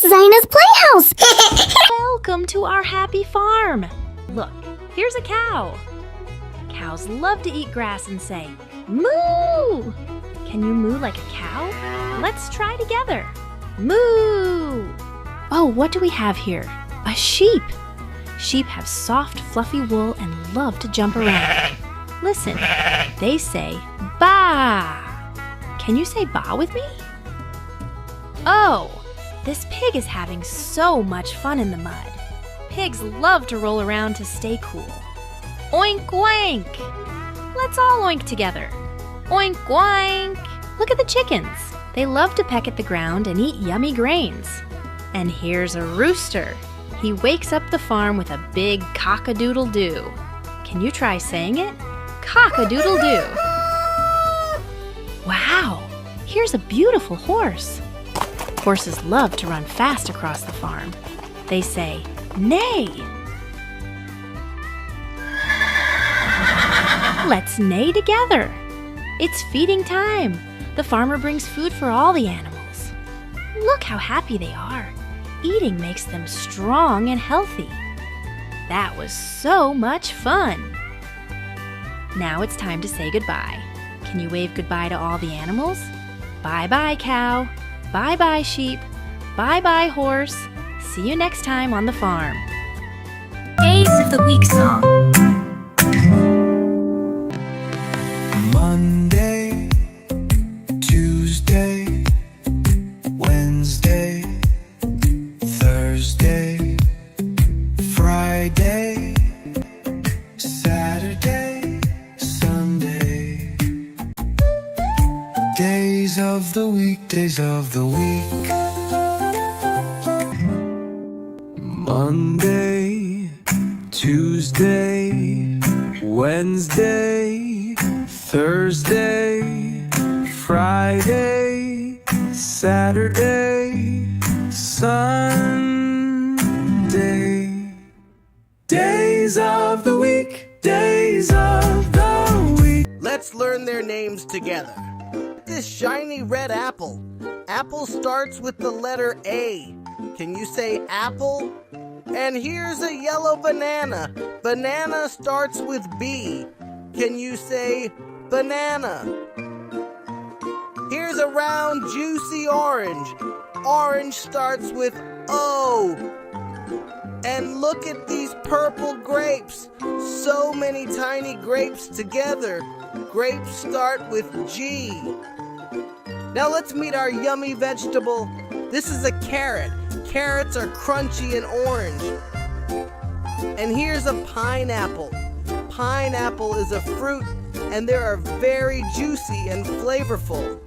ZayNa's Playhouse! Welcome to our happy farm. Look, here's a cow. Cows love to eat grass and say, moo! Can you moo like a cow? Let's try together. Moo! Oh, what do we have here? A sheep. Sheep have soft, fluffy wool and love to jump around. Listen, they say, baa. Can you say baa with me? Oh, this pig is having so much fun in the mud. Pigs love to roll around to stay cool. Oink, oink! Let's all oink together. Oink, oink! Look at the chickens. They love to peck at the ground and eat yummy grains. And here's a rooster. He wakes up the farm with a big cock-a-doodle-doo. Can you try saying it? Cock-a-doodle-doo. Wow, here's a beautiful horse. Horses love to run fast across the farm. They say, neigh. Let's neigh together. It's feeding time. The farmer brings food for all the animals. Look how happy they are. Eating makes them strong and healthy. That was so much fun. Now it's time to say goodbye. Can you wave goodbye to all the animals? Bye-bye, cow. Bye-bye, sheep. Bye-bye, horse. See you next time on the farm. Days of the Week song. Monday, Tuesday, Wednesday, Thursday, Friday, Saturday, Sunday. Days of the week, days of the week. Monday, Tuesday, Wednesday, Thursday, Friday, Saturday, Sunday. Days of the week, days of the week. Let's learn their names together. This shiny red apple. Apple starts with the letter A. Can you say apple? And here's a yellow banana. Banana starts with B. Can you say banana? Here's a round, juicy orange. Orange starts with O. And look at these purple grapes. So many tiny grapes together. Grapes start with G. Now let's meet our yummy vegetable. This is a carrot. Carrots are crunchy and orange. And here's a pineapple. Pineapple is a fruit, and they are very juicy and flavorful.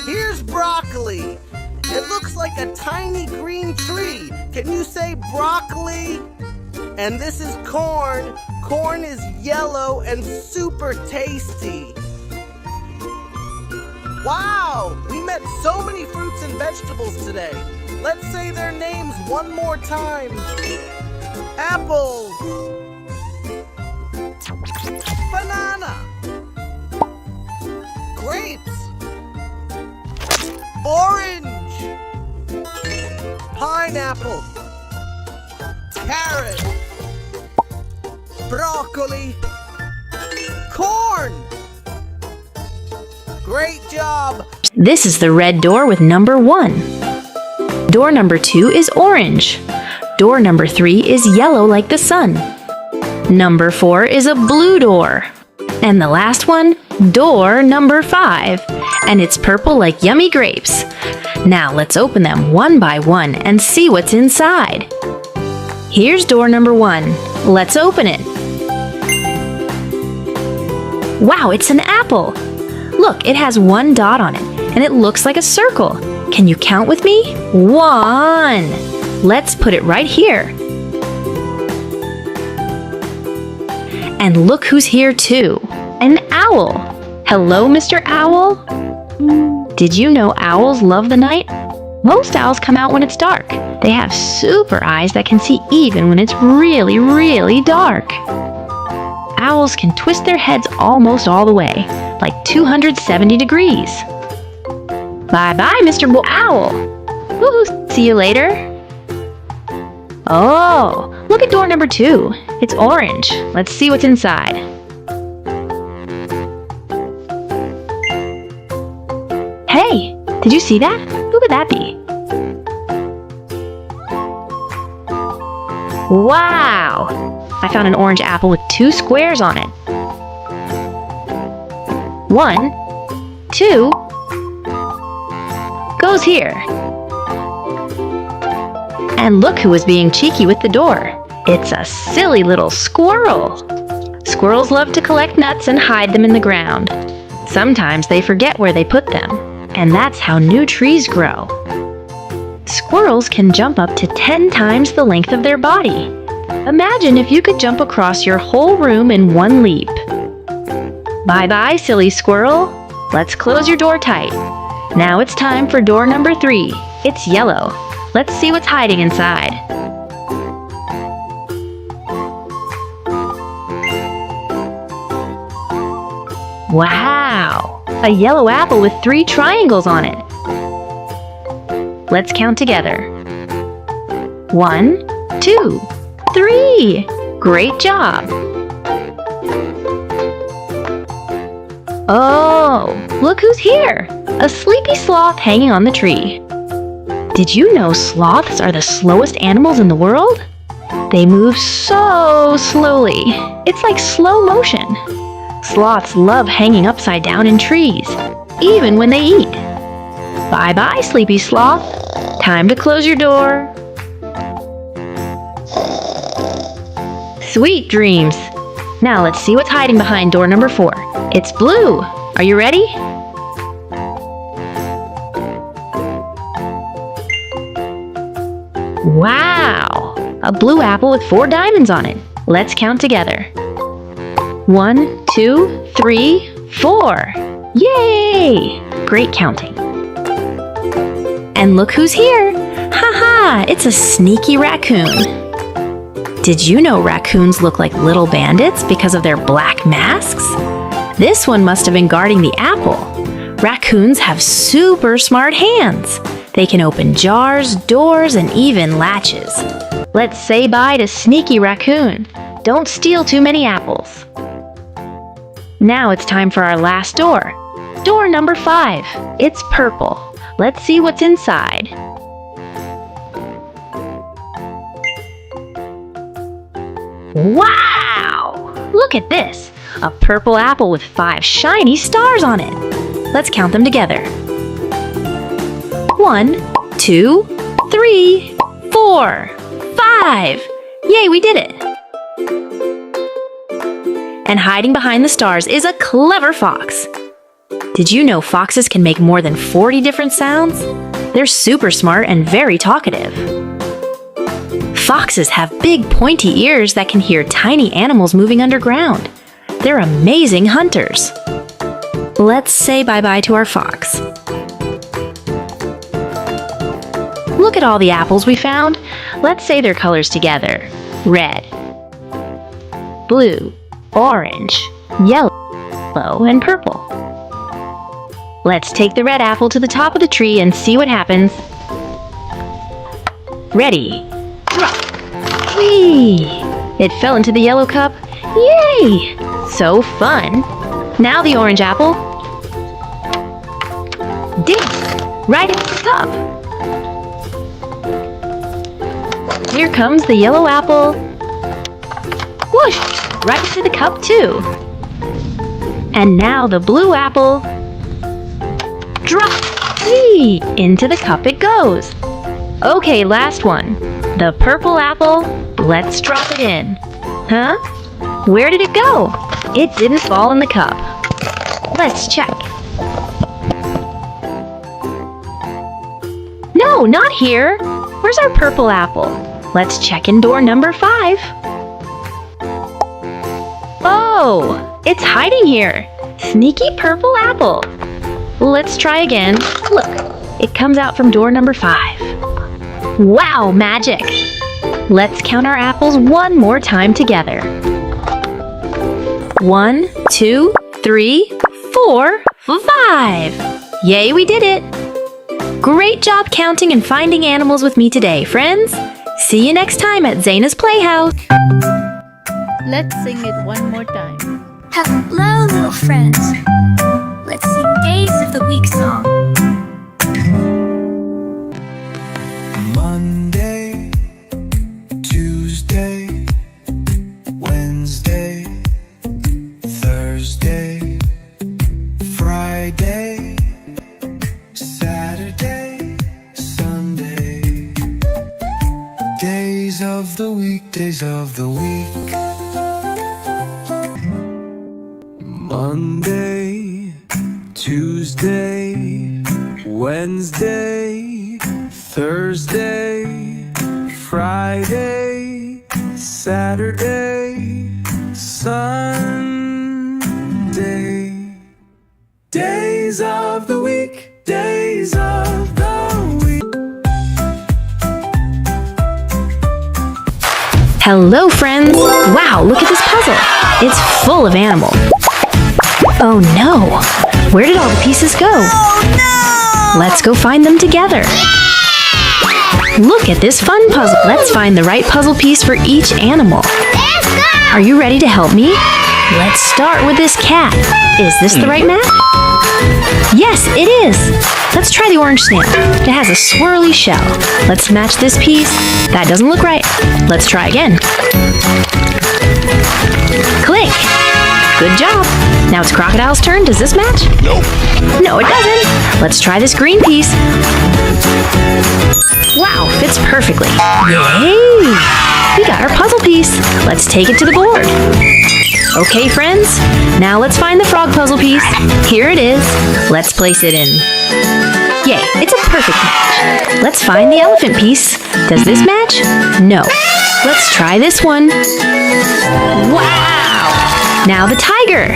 Here's broccoli. It looks like a tiny green tree. Can you say broccoli? And this is corn. Corn is yellow and super tasty. Wow, we met so many fruits and vegetables today. Let's say their names one more time. Apples. Banana. Grapes. Orange. Pineapple. Carrot. Broccoli. Corn. Great job. This is the red door with number 1. Door number 2 is orange. Door number 3 is yellow like the sun. Number 4 is a blue door. And the last one, door number 5. And it's purple like yummy grapes. Now let's open them one by one and see what's inside. Here's door number 1. Let's open it. Wow, it's an apple. Look, it has 1 dot on it, and it looks like a circle. Can you count with me? 1. Let's put it right here. And look who's here too. An owl. Hello, Mr. Owl. Did you know owls love the night? Most owls come out when it's dark. They have super eyes that can see even when it's really, really dark. Owls can twist their heads almost all the way, like 270 degrees. Bye-bye, Mr. Owl. Woo-hoo, See you later. Oh, look at door number 2. It's orange. Let's see what's inside. Hey, did you see that? Who could that be? Wow! I found an orange apple with 2 squares on it. 1, 2, goes here. And look who is being cheeky with the door. It's a silly little squirrel. Squirrels love to collect nuts and hide them in the ground. Sometimes they forget where they put them, and that's how new trees grow. Squirrels can jump up to 10 times the length of their body. Imagine if you could jump across your whole room in one leap. Bye-bye, silly squirrel. Let's close your door tight. Now it's time for door number 3. It's yellow. Let's see what's hiding inside. Wow! A yellow apple with 3 triangles on it. Let's count together. 1, 2, 3! Great job! Oh, look who's here! A sleepy sloth hanging on the tree. Did you know sloths are the slowest animals in the world? They move so slowly. It's like slow motion. Sloths love hanging upside down in trees, even when they eat. Bye-bye, sleepy sloth. Time to close your door. Sweet dreams. Now let's see what's hiding behind door number 4. It's blue. Are you ready? Wow! A blue apple with 4 diamonds on it. Let's count together. 1, 2, 3, 4. Yay! Great counting. And look who's here! Haha! It's a sneaky raccoon. Did you know raccoons look like little bandits because of their black masks? This one must have been guarding the apple. Raccoons have super smart hands. They can open jars, doors, and even latches. Let's say bye to Sneaky Raccoon. Don't steal too many apples. Now it's time for our last door. Door number 5. It's purple. Let's see what's inside. Wow! Look at this. A purple apple with 5 shiny stars on it. Let's count them together. 1, 2, 3, 4, 5. Yay, we did it! And hiding behind the stars is a clever fox. Did you know foxes can make more than 40 different sounds? They're super smart and very talkative. Foxes have big pointy ears that can hear tiny animals moving underground. They're amazing hunters. Let's say bye-bye to our fox. Look at all the apples we found. Let's say their colors together. Red, blue, orange, yellow, and purple. Let's take the red apple to the top of the tree and see what happens. Ready, drop. Whee! It fell into the yellow cup. Yay! So fun. Now the orange apple. Dig! Right into the cup. Here comes the yellow apple. Whoosh! Right into the cup too. And now the blue apple. Drop! Whee! Into the cup it goes. Okay, last one. The purple apple. Let's drop it in. Huh? Where did it go? It didn't fall in the cup. Let's check. No, not here. Where's our purple apple? Let's check in door number 5. Oh, it's hiding here. Sneaky purple apple. Let's try again. Look, it comes out from door number 5. Wow, magic! Let's count our apples one more time together. 1, 2, 3, 4, 5. Yay, we did it! Great job counting and finding animals with me today, friends. See you next time at ZayNa's Playhouse. Let's sing it one more time. Hello, little friends. Let's sing Days of the Week song. Monday, Tuesday, Wednesday, Thursday, Friday, Saturday, Sunday. Days of the week, days of the week. Monday, Tuesday, Wednesday, Thursday, Friday, Saturday, Sunday. Days of the week, days of the week. Hello, friends. Wow, look at this puzzle. It's full of animals. Oh no! Where did all the pieces go? Let's go find them together. Look at this fun puzzle. Let's find the right puzzle piece for each animal. Are you ready to help me? Let's start with this cat. Is this the right match? Yes, it is. Let's try the orange snail. It has a swirly shell. Let's match this piece. That doesn't look right. Let's try again. Click. Good job. Now it's Crocodile's turn. Does this match? Nope. No, it doesn't. Let's try this green piece. Wow, fits perfectly. Yay! We got our puzzle piece. Let's take it to the board. Okay, friends. Now let's find the frog puzzle piece. Here it is. Let's place it in. Yay, it's a perfect match. Let's find the elephant piece. Does this match? No. Let's try this one. Wow! Now the tiger.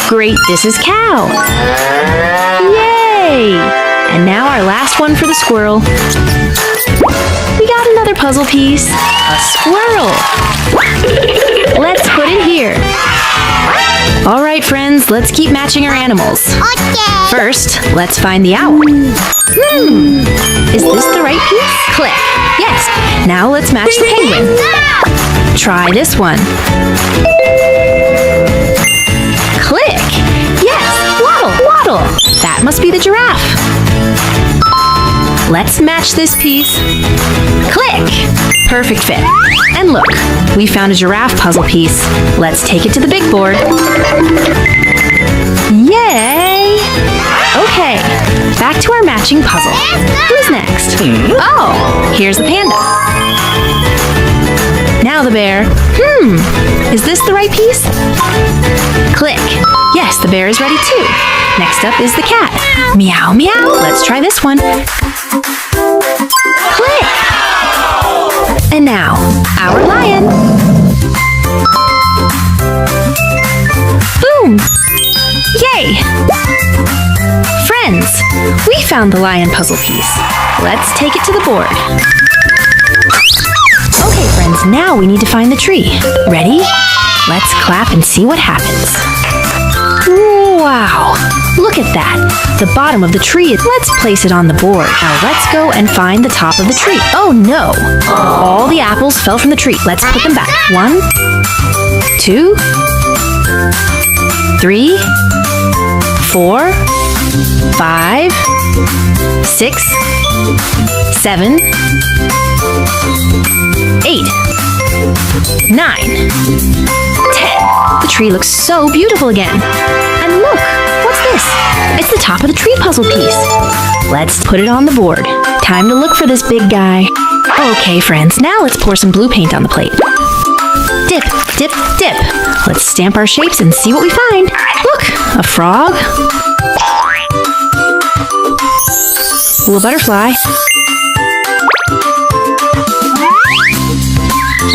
Great, this is cow. Yay! And now our last one for the squirrel. We got another puzzle piece. A squirrel. Let's put it here. All right, friends, let's keep matching our animals. Okay. First, let's find the owl. Is this the right piece? Click. Yes. Now let's match the penguin. Try this one. Click. Yes. Waddle. Waddle. That must be the giraffe. Let's match this piece. Click. Perfect fit. And look, we found a giraffe puzzle piece. Let's take it to the big board. Yay! Okay, back to our matching puzzle. Who's next? Oh, here's the panda. Now the bear. Is this the right piece? Click. Yes, the bear is ready too. Next up is the cat. Meow, meow. Let's try this one. Click. And now, our lion. Boom! Yay! Friends, we found the lion puzzle piece. Let's take it to the board. Okay, friends, now we need to find the tree. Ready? Let's clap and see what happens. Wow! Look at that! The bottom of the tree. Let's place it on the board. Now let's go and find the top of the tree. Oh no! All the apples fell from the tree. Let's put them back. 1, 2, 3, 4, 5, 6, 7, 8, 9, 10. The tree looks so beautiful again. And look, what's this? It's the top of the tree puzzle piece. Let's put it on the board. Time to look for this big guy. Okay, friends, now let's pour some blue paint on the plate. Dip, dip, dip. Let's stamp our shapes and see what we find. Look, a frog. A little butterfly.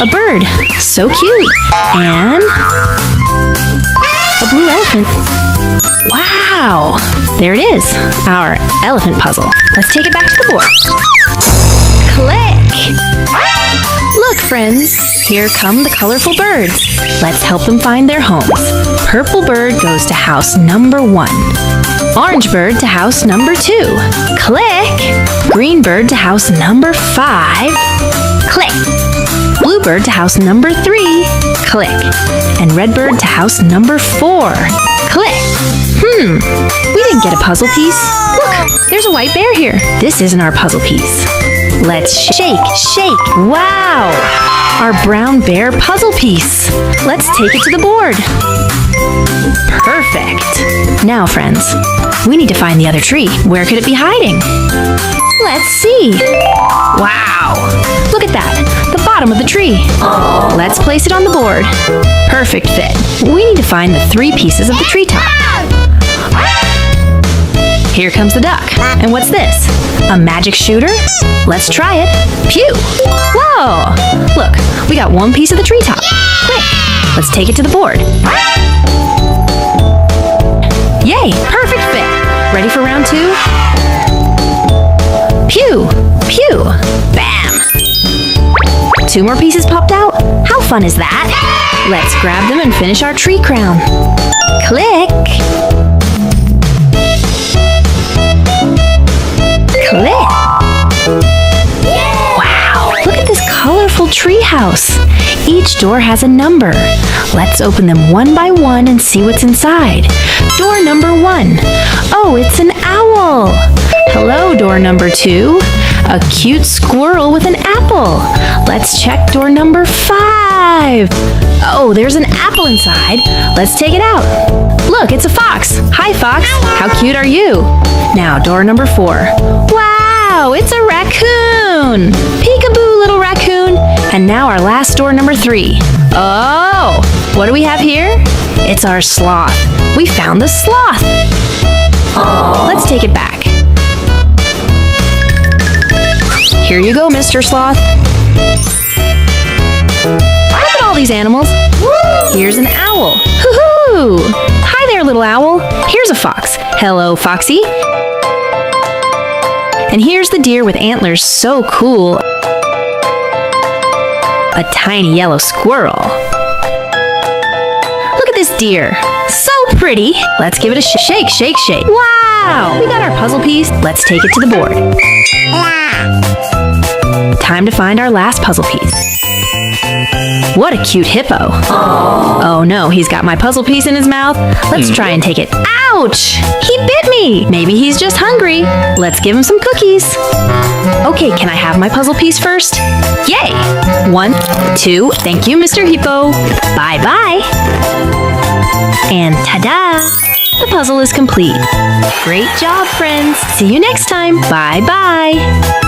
A bird. So cute. And a blue elephant. Wow! There it is, our elephant puzzle. Let's take it back to the board. Click! Look, friends, here come the colorful birds. Let's help them find their homes. Purple bird goes to house number 1. Orange bird to house number 2. Click. Green bird to house number 5. Click. Blue bird to house number 3. Click. And red bird to house number 4. Click. We didn't get a puzzle piece. Look, there's a white bear here. This isn't our puzzle piece. Let's shake, shake. Wow! Our brown bear puzzle piece. Let's take it to the board. Perfect. Now, friends, we need to find the other tree. Where could it be hiding? Let's see. Wow! Look at that, the bottom of the tree. Let's place it on the board. Perfect fit. We need to find the 3 pieces of the treetop. Here comes the duck. And what's this? A magic shooter? Let's try it. Pew! Whoa! Look, we got 1 piece of the treetop. Quick! Let's take it to the board. Yay! Perfect fit! Ready for round 2? Pew! Pew! Bam! 2 more pieces popped out? How fun is that? Let's grab them and finish our tree crown. Click! Click! Wow! Look at this colorful treehouse. Each door has a number. Let's open them one by one and see what's inside. Door number 1. Oh, it's an owl. Hello, door number 2. A cute squirrel with an apple. Let's check door number 5. Oh, there's an apple inside. Let's take it out. Look, it's a fox. Hi, fox. How cute are you? Now, door number 4. Wow, it's a raccoon. Peekaboo, little raccoon. And now our last door, number 3. Oh, what do we have here? It's our sloth. We found the sloth. Let's take it back. Here you go, Mr. Sloth. Look at all these animals. Here's an owl. Hoo-hoo! Hi there, little owl. Here's a fox. Hello, Foxy. And here's the deer with antlers so cool. A tiny yellow squirrel. Look at this deer. So pretty. Let's give it a shake, shake, shake. Wow! We got our puzzle piece. Let's take it to the board. Time to find our last puzzle piece. What a cute hippo. Oh no, he's got my puzzle piece in his mouth. Let's try and take it. Ouch! He bit me! Maybe he's just hungry. Let's give him some cookies. Okay, can I have my puzzle piece first? Yay! 1, 2, thank you, Mr. Hippo. Bye-bye. And ta-da! The puzzle is complete. Great job, friends. See you next time. Bye-bye.